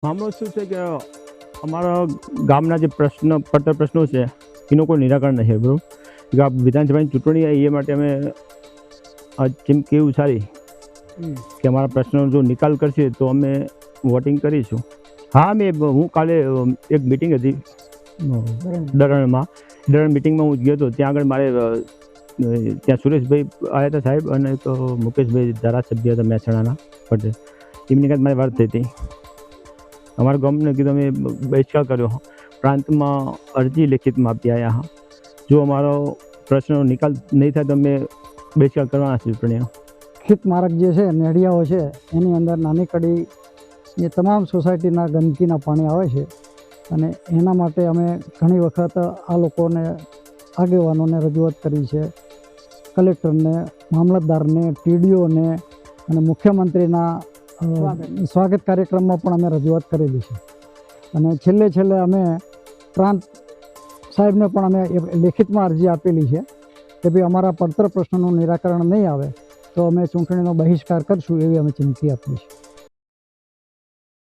મામલો શું છે કે અમારા ગામના જે પડતર પ્રશ્નો છે એનું કોઈ નિરાકરણ નથી, બરાબર. કે આ વિધાનસભાની ચૂંટણી આવી એ માટે અમે આ ચીમકી ઉછાળી કે અમારા પ્રશ્નનો જો નિકાલ કરશે તો અમે વોટિંગ કરીશું. હા, હું કાલે એક મિટિંગ હતી દરણ મિટિંગમાં હું ગયો હતો. ત્યાં આગળ મારે ત્યાં સુરેશભાઈ આવ્યા હતા સાહેબ, અને એક મુકેશભાઈ ધારાસભ્ય હતા મહેસાણાના પટેલ, એમની કાંઈ મારી વાત થઈ હતી. અમારા ગામને કીધું અમે બહિષ્કાર કર્યો, પ્રાંતમાં અરજી લેખિતમાં આપી આવ્યા હા. જો અમારો પ્રશ્નનો નિકાલ નહીં થાય તો અમે બહિષ્કાર કરવાના છે ચૂંટણીનો. ખેત માર્ગ જે છે નેડિયાઓ છે એની અંદર નાની કડી એ તમામ સોસાયટીના ગંદકીના પાણી આવે છે, અને એના માટે અમે ઘણી વખત આ લોકોને આગેવાનોને રજૂઆત કરી છે, કલેક્ટરને, મામલતદારને, ટીડીઓને અને મુખ્યમંત્રીના સ્વાગત કાર્યક્રમમાં પણ અમે રજૂઆત કરેલી છે. અને છેલ્લે અમે પ્રાંત સાહેબને પણ અમે લેખિતમાં અરજી આપેલી છે કે ભાઈ અમારા પડતર પ્રશ્નોનું નિરાકરણ નહીં આવે તો અમે ચૂંટણીનો બહિષ્કાર કરશું, એવી અમે ચીમકી આપી છે.